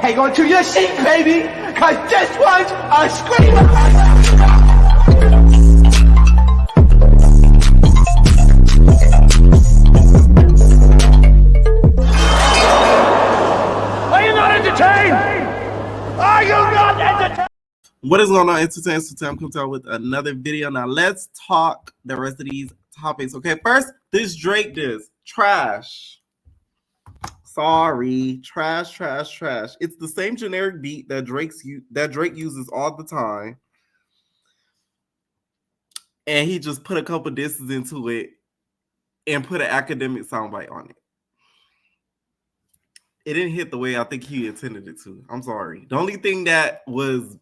hang on to your seat, baby, cause this one's a screamer. Are you not entertained? Are you not entertained? What is going on, entertainment? So time comes out with another video. Now let's talk the rest of these topics. Okay, first, this Drake diss. Trash. Sorry. Trash. It's the same generic beat that Drake uses all the time. And he just put a couple disses into it and put an academic soundbite on it. It didn't hit the way I think he intended it to. I'm sorry. The only thing that was,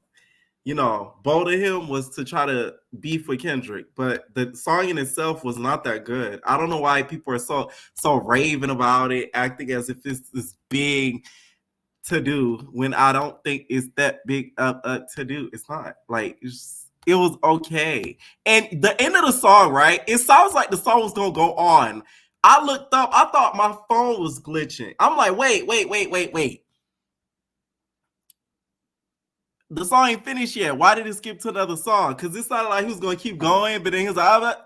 bold of him was to try to beef with Kendrick, but the song in itself was not that good. I don't know why people are so raving about it, acting as if it's this big to do when I don't think it's that big to do. It's not. Like, it was okay. And the end of the song, right? It sounds like the song was gonna go on. I looked up. I thought my phone was glitching. I'm like, wait. The song ain't finished yet. Why did it skip to another song? Because it sounded like he was going to keep going, but then he was like,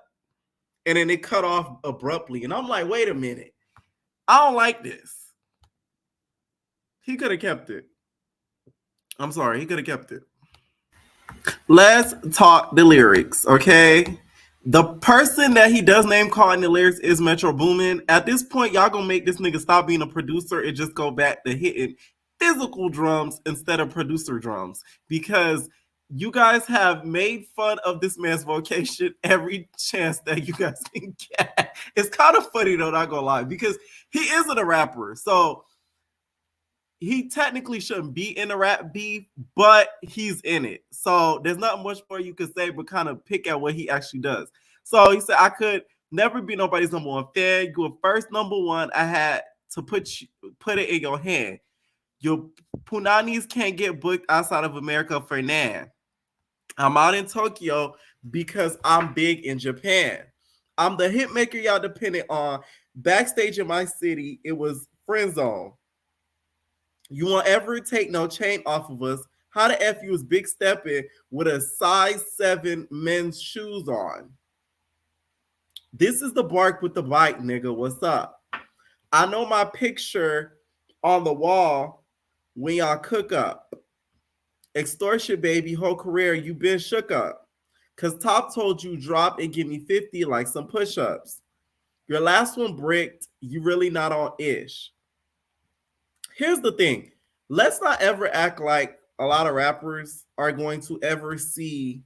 and then it cut off abruptly. And I'm like, wait a minute. I don't like this. He could have kept it. I'm sorry. He could have kept it. Let's talk the lyrics, okay? The person that he does name call in the lyrics is Metro Boomin. At this point, y'all gonna make this nigga stop being a producer and just go back to hitting physical drums instead of producer drums, because you guys have made fun of this man's vocation every chance that you guys can get. It's kind of funny though, not gonna lie, because he isn't a rapper, so he technically shouldn't be in a rap beef, but he's in it. So there's not much more you could say but kind of pick at what he actually does. So he said, I could never be nobody's number one fan. You were first number one. I had to put it in your hand. Your punanis can't get booked outside of America for Nan. I'm out in Tokyo because I'm big in Japan. I'm the hit maker y'all dependent on. Backstage in my city, it was friend zone. You won't ever take no chain off of us. How the F you was big stepping with a size 7 men's shoes on? This is the bark with the bite, nigga. What's up? I know my picture on the wall when y'all cook up. Extortion, baby, whole career, you been shook up. Cause Top told you drop and give me 50 like some push-ups. Your last one bricked, you really not on ish. Here's the thing. Let's not ever act like a lot of rappers are going to ever see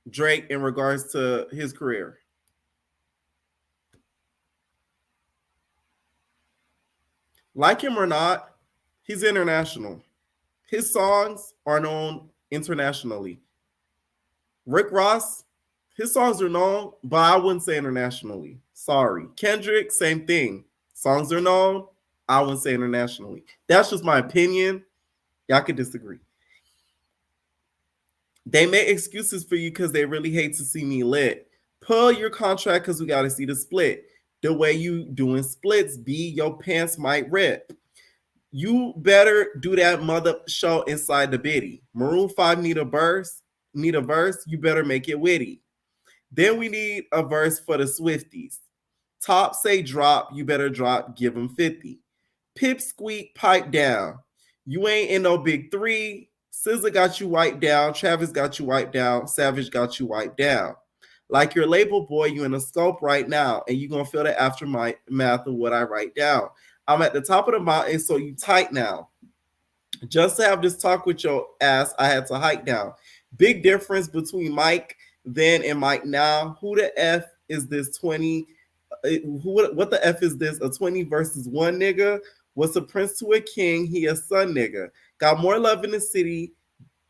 Drake in regards to his career. Like him or not, he's international. His songs are known internationally. Rick Ross, his songs are known, but I wouldn't say internationally. Sorry. Kendrick, same thing. Songs are known, I wouldn't say internationally. That's just my opinion. Y'all could disagree. They make excuses for you because they really hate to see me lit. Pull your contract because we got to see the split. The way you doing splits, B, your pants might rip. You better do that mother show inside the biddy. Maroon 5 need a verse, you better make it witty. Then we need a verse for the Swifties. Top say drop, you better drop, give them 50. Pip squeak, pipe down. You ain't in no big 3. SZA got you wiped down. Travis got you wiped down. Savage got you wiped down. Like your label boy, you in a scope right now, and you gonna feel the aftermath of what I write down. I'm at the top of the mountain, so you tight now. Just to have this talk with your ass, I had to hike down. Big difference between Mike then and Mike now. Who the F is this 20? What the F is this? A 20 versus 1 nigga? Was a prince to a king, he a son nigga. Got more love in the city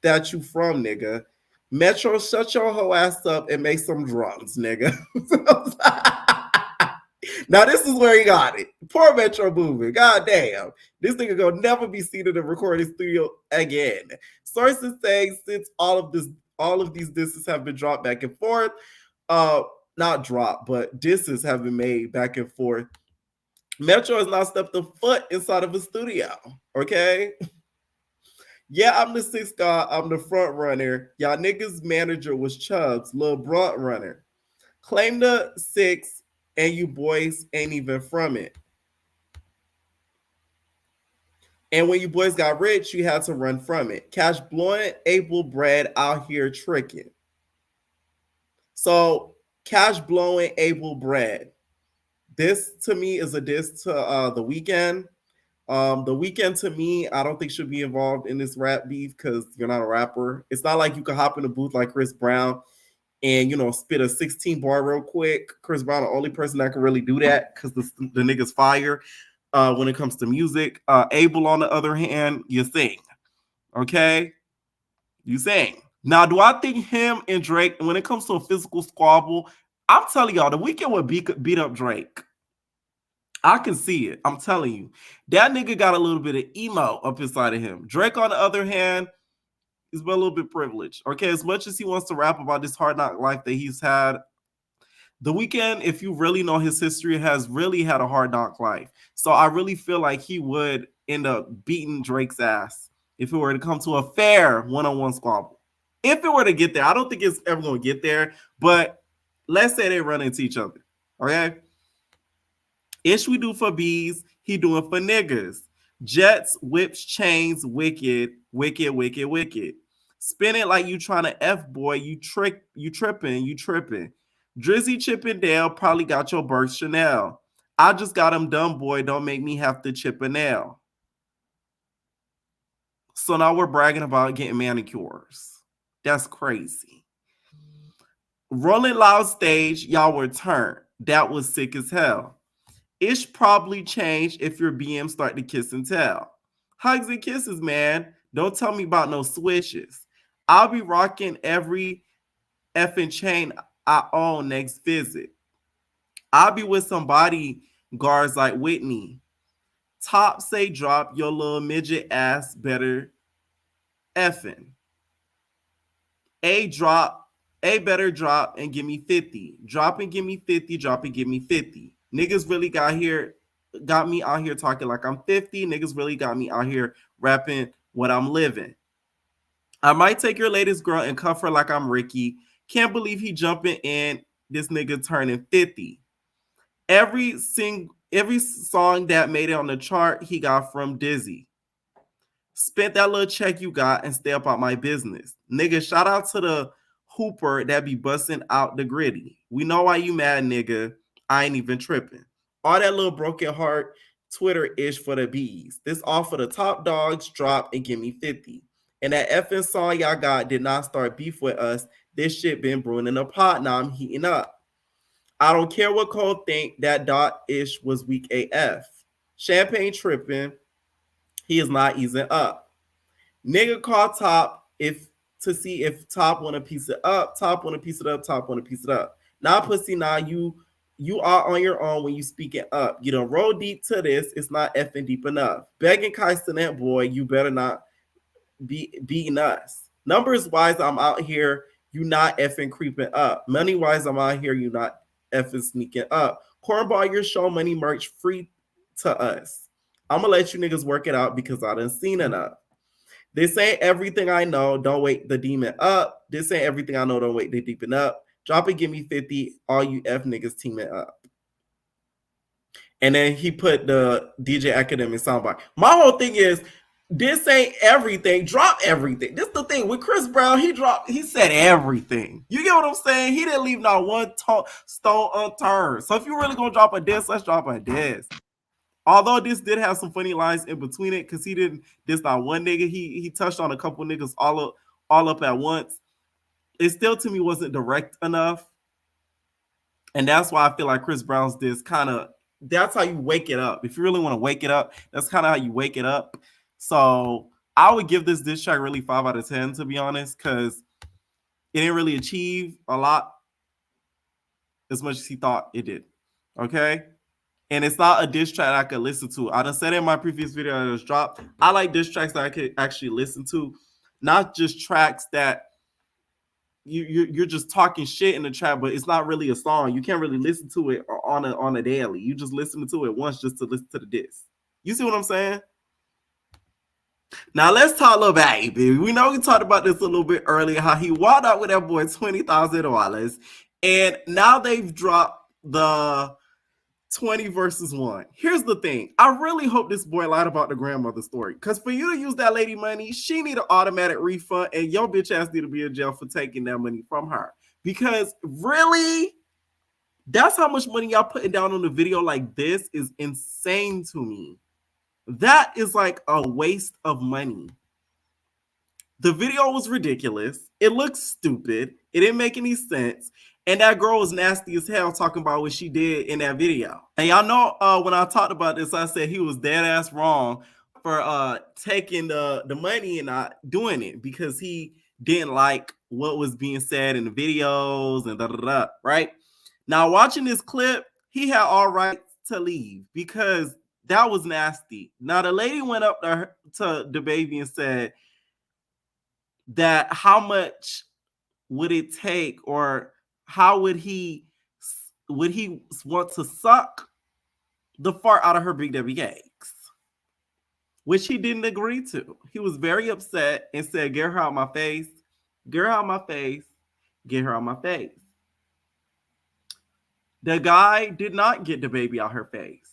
that you from, nigga. Metro, shut your whole ass up and make some drums, nigga. Now this is where he got it. Poor Metro Boomin. God damn. This nigga gonna never be seen in a recording studio again. Sources say since all of these disses have been dropped back and forth, not dropped, but disses have been made back and forth. Metro has not stepped a foot inside of a studio, okay? Yeah, I'm the sixth guy. I'm the front runner. Y'all niggas manager was Chubbs, little brunt runner. Claim the six, and you boys ain't even from it. And when you boys got rich, you had to run from it. Cash blowing, able bread out here tricking. So cash blowing, able bread. This to me is a diss to the weekend. The weekend to me, I don't think should be involved in this rap beef because you're not a rapper. It's not like you can hop in a booth like Chris Brown and spit a 16 bar real quick. Chris Brown, the only person that can really do that because the nigga's fire when it comes to music. Abel, on the other hand, you sing. Okay? You sing. Now, do I think him and Drake, when it comes to a physical squabble, I'm telling y'all, the weekend would beat up Drake. I can see it. I'm telling you. That nigga got a little bit of emo up inside of him. Drake, on the other hand, is a little bit privileged. Okay, as much as he wants to rap about this hard knock life that he's had, the weekend, if you really know his history, has really had a hard knock life. So I really feel like he would end up beating Drake's ass if it were to come to a fair one-on-one squabble. If it were to get there, I don't think it's ever going to get there, but let's say they run into each other. Okay? Ish we do for bees, he doing for niggas. Jets, whips, chains, wicked, wicked, wicked, wicked. Spin it like you trying to F boy, you tripping. Drizzy Chippendale probably got your birth Chanel. I just got him dumb boy, don't make me have to chip a nail. So now we're bragging about getting manicures. That's crazy. Rolling Loud stage, y'all were turned. That was sick as hell. Ish probably changed if your BM start to kiss and tell. Hugs and kisses, man. Don't tell me about no swishes. I'll be rocking every effing chain I own next visit. I'll be with some bodyguards like Whitney. Top say drop your little midget ass better effing. A better drop and give me 50. Drop and give me 50, drop and give me 50. Niggas really got me out here talking like I'm 50. Niggas really got me out here rapping what I'm living. I might take your latest girl and cuff her like I'm Ricky. Can't believe he jumping in. This nigga turning 50. Every song that made it on the chart, he got from Dizzy. Spent that little check you got and stay up out my business. Nigga, shout out to the hooper that be busting out the gritty. We know why you mad, nigga. I ain't even tripping. All that little broken heart Twitter-ish for the bees. This all for the top dogs, drop and give me 50. And that effing song y'all got did not start beef with us. This shit been brewing in a pot. Now I'm heating up. I don't care what Cole think. That dot-ish was weak AF. Champagne tripping. He is not easing up. Nigga call Top to see if Top want to piece it up. Top want to piece it up. Top want to piece it up. Now, pussy, now you are on your own when you speak it up. You don't roll deep to this. It's not effing deep enough. Begging Kai that boy, you better not be beating us. Numbers wise, I'm out here. You not effing creeping up. Money wise, I'm out here. You not effing sneaking up. Cornball, your show money merch free to us. I'm gonna let you niggas work it out because I done seen enough. This ain't everything I know. Don't wait the demon up. This ain't everything I know. Don't wait the deepen up. Drop it, give me 50. All you F niggas teaming up. And then he put the DJ Academic soundbite. My whole thing is, this ain't everything. Drop everything. This the thing with Chris Brown. He said everything. You get what I'm saying? He didn't leave not one stone unturned. So if you really gonna drop a diss, let's drop a diss. Although this did have some funny lines in between it, because he didn't diss not one nigga. He touched on a couple niggas all up at once. It still to me wasn't direct enough. And that's why I feel like Chris Brown's diss kind of, that's how you wake it up. If you really want to wake it up, that's kind of how you wake it up. So I would give this diss track really 5 out of 10, to be honest, because it didn't really achieve a lot as much as he thought it did. Okay? And it's not a diss track I could listen to. I done said in my previous video that was dropped. I like diss tracks that I could actually listen to, not just tracks that you're just talking shit in the track, but it's not really a song. You can't really listen to it on a daily. You just listen to it once just to listen to the diss. You see what I'm saying? Now let's talk Lil Baby. We know we talked about this a little bit earlier, how he walked out with that boy $20,000. And now they've dropped the 20 versus 1. Here's the thing. I really hope this boy lied about the grandmother story. Because for you to use that lady money, she need an automatic refund, and your bitch ass need to be in jail for taking that money from her. Because really, that's how much money y'all putting down on the video like this is insane to me. That is like a waste of money. The video was ridiculous. It looked stupid. It didn't make any sense. And that girl was nasty as hell talking about what she did in that video. And y'all know when I talked about this, I said he was dead ass wrong for taking the money and not doing it because he didn't like what was being said in the videos and da-da-da, right? Now, watching this clip, he had all right to leave because that was nasty. Now, the lady went up to the baby and said that how much would it take, or how would he want to suck the fart out of her big W eggs, which he didn't agree to. He was very upset and said, "Get her out my face, get her out my face, get her out my face." The guy did not get the baby out her face.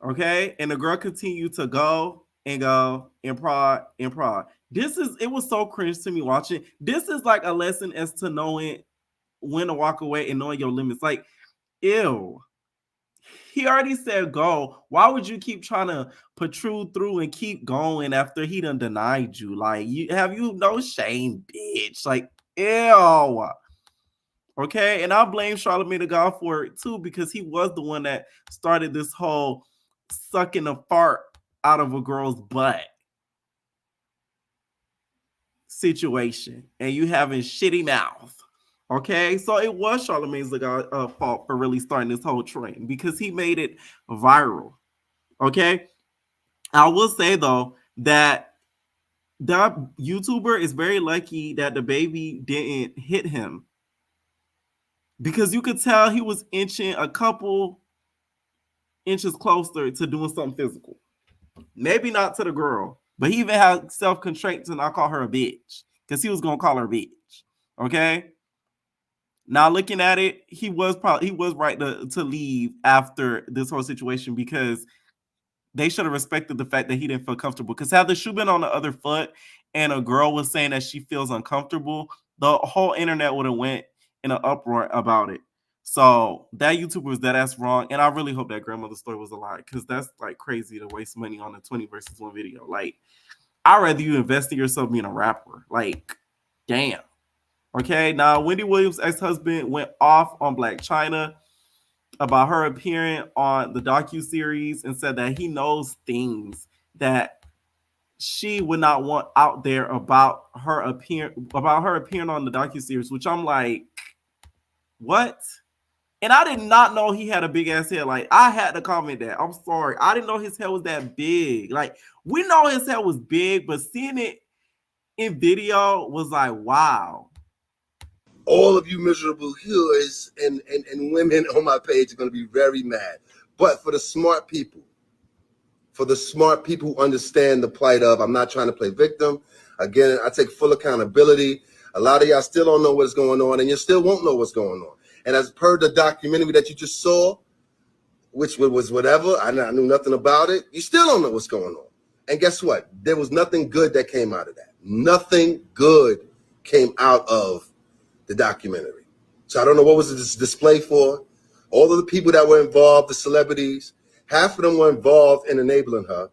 Okay, and the girl continued to go and go and prod and prod. It was so cringe to me watching. This is like a lesson as to knowing when to walk away and knowing your limits. Like, ew. He already said go. Why would you keep trying to protrude through and keep going after he done denied you? Like, you no shame, bitch. Like, ew. Okay, and I blame Charlamagne the God for it too, because he was the one that started this whole sucking a fart out of a girl's butt situation, and you having shitty mouth. Okay, so it was Charlamagne's fault for really starting this whole trend because he made it viral. Okay, I will say though that that YouTuber is very lucky that the baby didn't hit him, because you could tell he was inching a couple inches closer to doing something physical. Maybe not to the girl, but he even had self-constraint to not call her a bitch, because he was gonna call her a bitch. Okay. Now looking at it, he was right to leave after this whole situation, because they should have respected the fact that he didn't feel comfortable. Because had the shoe been on the other foot and a girl was saying that she feels uncomfortable, the whole internet would have went in an uproar about it. So that YouTuber was dead ass wrong, and I really hope that grandmother story was a lie, because that's like crazy to waste money on a 20 versus 1 video. Like, I'd rather you invest in yourself being a rapper. Like, damn. Okay, now Wendy Williams' ex-husband went off on Blac Chyna about her appearing on the docuseries and said that he knows things that she would not want out there about her appearing on the docuseries, which I'm like, what? And I did not know he had a big ass head. Like, I had to comment that. I'm sorry. I didn't know his head was that big. Like, we know his head was big, but seeing it in video was like, wow. All of you miserable hewers and women on my page are going to be very mad. But for the smart people who understand the plight of, I'm not trying to play victim. Again, I take full accountability. A lot of y'all still don't know what's going on, and you still won't know what's going on. And as per the documentary that you just saw, which was whatever, I knew nothing about it, you still don't know what's going on. And guess what? There was nothing good that came out of that. Nothing good came out of the documentary. So I don't know what was this display for. All of the people that were involved, the celebrities, half of them were involved in enabling her.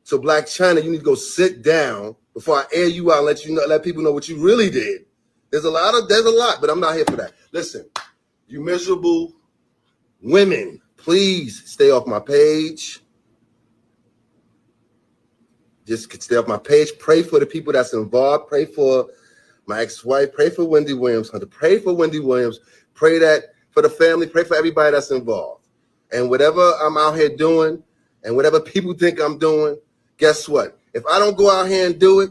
So Blac Chyna, you need to go sit down before I air you out and let people know what you really did. There's a lot, but I'm not here for that. Listen, you miserable women, please stay off my page. Just stay off my page. Pray for the people that's involved. Pray for my ex-wife. Pray for Wendy Williams. Pray for Wendy Williams. Pray that for the family. Pray for everybody that's involved. And whatever I'm out here doing, and whatever people think I'm doing, guess what? If I don't go out here and do it,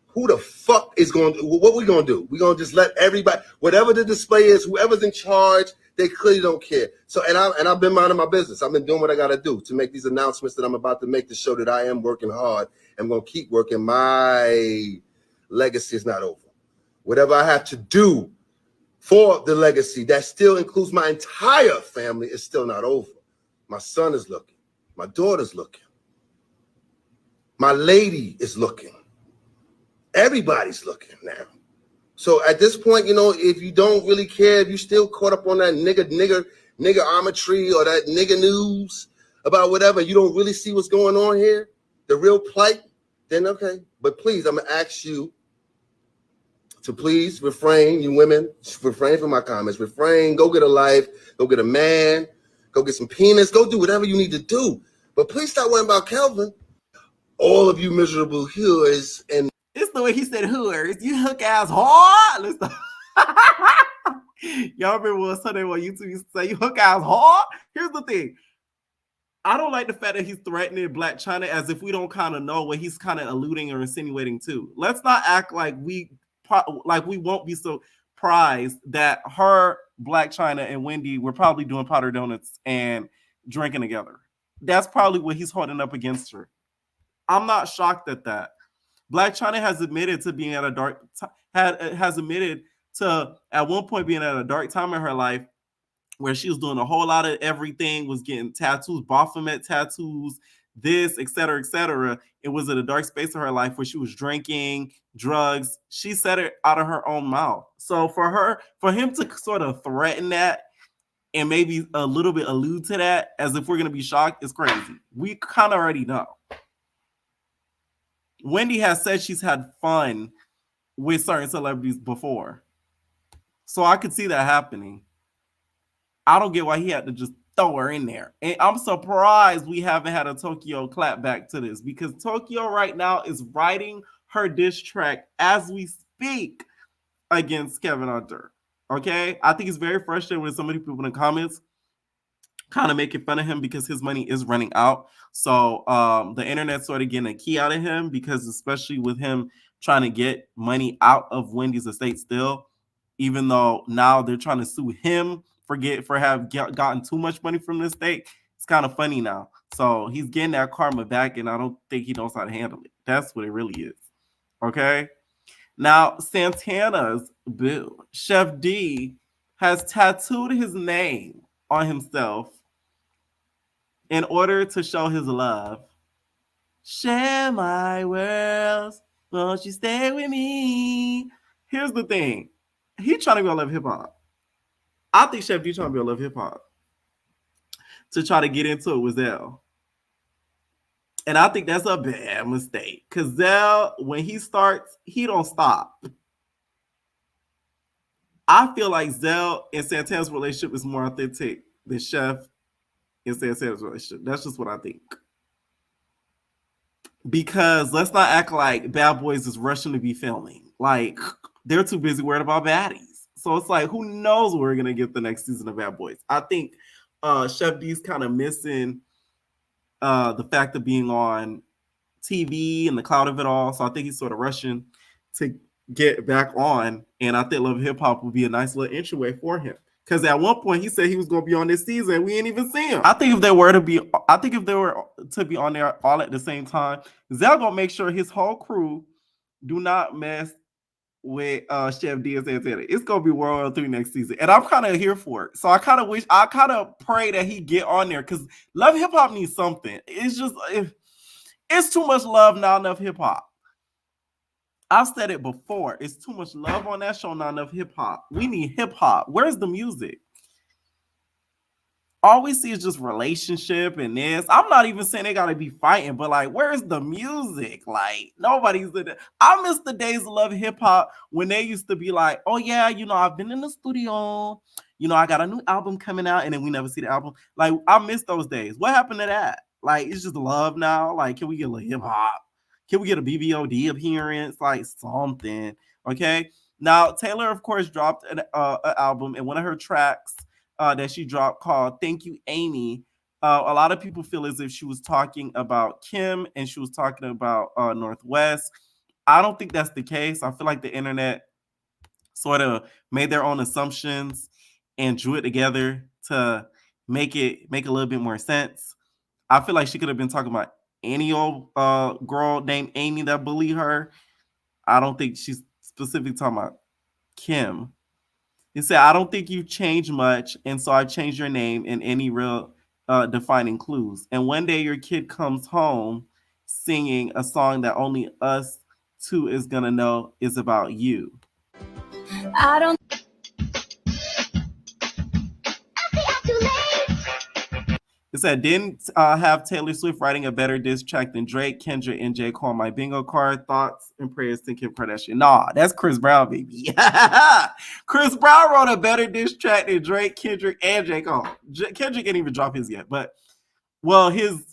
who the fuck is going to do? What we going to do? We're going to just let everybody, whatever the display is, whoever's in charge, They clearly don't care. So, and I've been minding my business. I've been doing what I got to do to make these announcements that I'm about to make to show that I am working hard. I'm going to keep working. My legacy is not over. Whatever I have to do for the legacy, that still includes my entire family, is still not over. My son is looking. My daughter's looking. My lady is looking. Everybody's looking now. So at this point, you know, if you don't really care, if you still caught up on that nigga armatry or that nigga news about whatever, you don't really see what's going on here, the real plight, then okay. But please, I'm gonna ask you to please refrain, you women, refrain from my comments. Refrain, go get a life, go get a man, go get some penis, go do whatever you need to do. But please stop worrying about Kelvin. All of you miserable whores and it's the way he said whores. You hook ass hard. Y'all remember what Sunday on YouTube used to say, you hook ass hard? Here's the thing. I don't like the fact that he's threatening Blac Chyna as if we don't kind of know what he's kind of alluding or insinuating to. Let's not act like we won't be surprised that her, Blac Chyna, and Wendy were probably doing powder donuts and drinking together. That's probably what he's holding up against her. I'm not shocked at that. Blac Chyna has admitted to being at a dark has admitted to at one point being at a dark time in her life where she was doing a whole lot of everything, was getting tattoos, Baphomet tattoos, this, etc., etc. It was at a dark space of her life where she was drinking, drugs. She said it out of her own mouth. So for him to sort of threaten that and maybe a little bit allude to that as if we're going to be shocked is crazy. We kind of already know. Wendy has said she's had fun with certain celebrities before. So I could see that happening. I don't get why he had to just throw her in there. And I'm surprised we haven't had a Tokyo clap back to this because Tokyo right now is writing her diss track as we speak against Kevin Hunter. Okay? I think it's very frustrating when so many people in the comments kind of making fun of him because his money is running out. So the internet sort of getting a key out of him because especially with him trying to get money out of Wendy's estate still, even though now they're trying to sue him for have gotten too much money from the estate. It's kind of funny now. So he's getting that karma back and I don't think he knows how to handle it. That's what it really is. Okay? Now, Santana's boo, Chef D, has tattooed his name on himself in order to show his love. Share my world, won't you stay with me? Here's the thing. He trying to be on Love Hip Hop. I think Chef D trying to be on Love Hip Hop to try to get into it with Zell. And I think that's a bad mistake. Because Zell, when he starts, he don't stop. I feel like Zell and Santana's relationship is more authentic than Chef and Santana's relationship. That's just what I think. Because let's not act like Bad Boys is rushing to be filming. Like, they're too busy worried about baddies. So it's like, who knows where we're going to get the next season of Bad Boys. I think Chef D's kind of missing the fact of being on TV and the cloud of it all. So I think he's sort of rushing to get back on. And I think Love Hip Hop would be a nice little entryway for him. Because at one point he said he was going to be on this season. We ain't even see him. I think if they were to be on there all at the same time, Zell gonna make sure his whole crew do not mess with Chef D and Santana. It's gonna be World War 3 next season, and I'm kind of here for it. So I kind of pray that he get on there because Love Hip Hop needs something. It's just it's too much love, not enough hip hop. I've said it before. It's too much love on that show, not enough hip hop. We need hip hop. Where's the music? All we see is just relationship and this. I'm not even saying they gotta be fighting, but like, where's the music? Like, nobody's in it. I miss the days of Love Hip Hop when they used to be like, oh yeah, you know, I've been in the studio, you know, I got a new album coming out, and then we never see the album. Like, I miss those days. What happened to that? Like, it's just love now. Like, can we get a hip hop? Can we get a BBOD appearance? Like something. Okay. Now, Taylor, of course, dropped an album, and one of her tracks that she dropped called Thank You, Amy. A lot of people feel as if she was talking about Kim and she was talking about Northwest. I don't think that's the case. I feel like the internet sort of made their own assumptions and drew it together to make a little bit more sense. I feel like she could have been talking about any old girl named Amy that bullied her. I don't think she's specifically talking about Kim. He said, I don't think you changed much, and so I changed your name and any real defining clues. And one day your kid comes home singing a song that only us two is going to know is about you. I don't. It said, didn't have Taylor Swift writing a better diss track than Drake, Kendrick, and J. Cole on my bingo card. Thoughts and prayers to Kim Kardashian. Nah, that's Chris Brown, baby. Chris Brown wrote a better diss track than Drake, Kendrick, and J. Cole. Kendrick didn't even drop his yet, but, well, his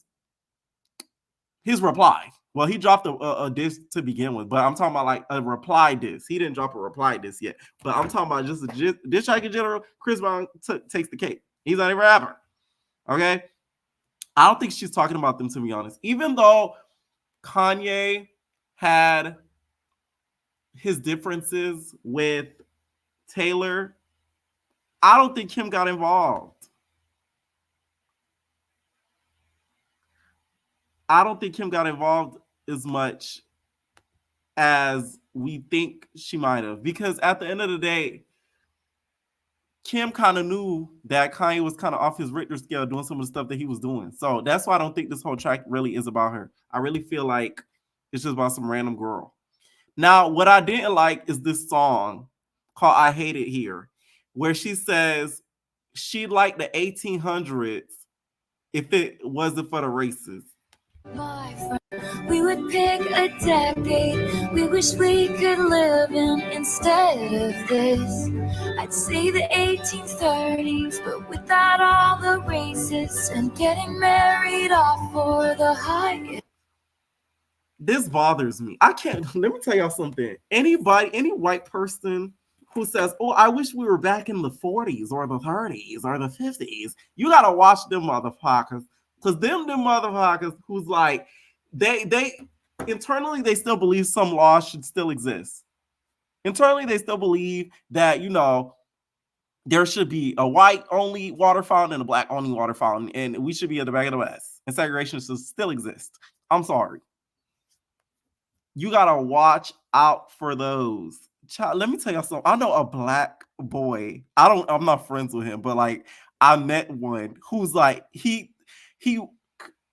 reply. Well, he dropped a diss to begin with, but I'm talking about like a reply diss. He didn't drop a reply diss yet, but I'm talking about just a diss track in general. Chris Brown takes the cake. He's not a rapper. Okay? I don't think she's talking about them, to be honest. Even though Kanye had his differences with Taylor, I don't think Kim got involved. I don't think Kim got involved as much as we think she might have. Because at the end of the day, Kim kind of knew that Kanye was kind of off his Richter scale doing some of the stuff that he was doing. So that's why I don't think this whole track really is about her. I really feel like it's just about some random girl. Now, what I didn't like is this song called I Hate It Here, where she says she liked the 1800s if it wasn't for the racists. My friend, we would pick a decade we wish we could live in instead of this. I'd say the 1830s, but without all the racists and getting married off for the highest. This bothers me. I can't. Let me tell y'all something. Any white person who says, "Oh, I wish we were back in the 40s or the 30s or the 50s," you gotta watch them motherfuckers. Because them motherfuckers who's like, they internally, they still believe some laws should still exist. Internally, they still believe that, there should be a white-only water fountain and a black-only water fountain, and we should be at the back of the West. And segregation should still exist. I'm sorry. You got to watch out for those. Child, let me tell y'all something. I know a black boy. I'm not friends with him, but like I met one who's like, he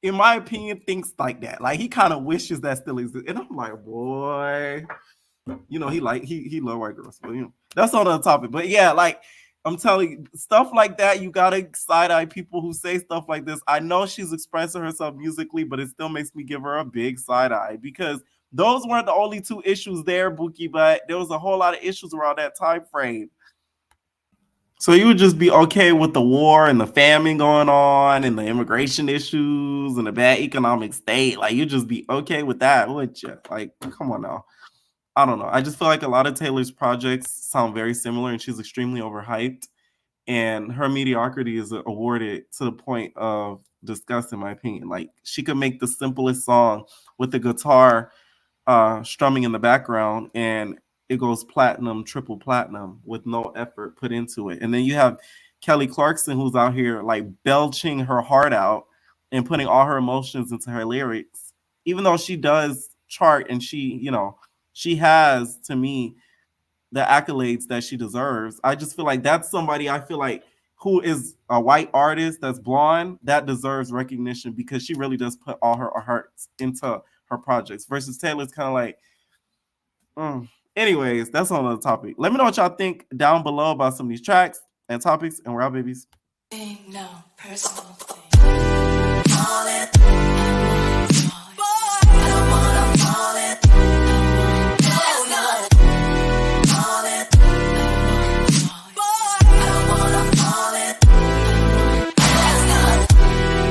in my opinion thinks like that. Like he kind of wishes that still exists. And I'm like, boy, he love white girls. But that's on the topic. But yeah, like I'm telling you, stuff like that, you gotta side-eye people who say stuff like this. I know she's expressing herself musically, but it still makes me give her a big side-eye because those weren't the only two issues there, Bookie, but there was a whole lot of issues around that time frame. So you would just be okay with the war and the famine going on and the immigration issues and the bad economic state. Like you'd just be okay with that, wouldn't you? Like, come on now. I don't know. I just feel like a lot of Taylor's projects sound very similar and she's extremely overhyped. And her mediocrity is awarded to the point of disgust, in my opinion. Like she could make the simplest song with the guitar strumming in the background and it goes platinum, triple platinum with no effort put into it. And then you have Kelly Clarkson who's out here like belching her heart out and putting all her emotions into her lyrics, even though she does chart and she has, to me, the accolades that she deserves. I just feel like that's somebody I feel like who is a white artist that's blonde that deserves recognition because she really does put all her heart into her projects versus Taylor's kind of like, Anyways, that's on the topic. Let me know what y'all think down below about some of these tracks and topics, and we're out, babies. No personal thing.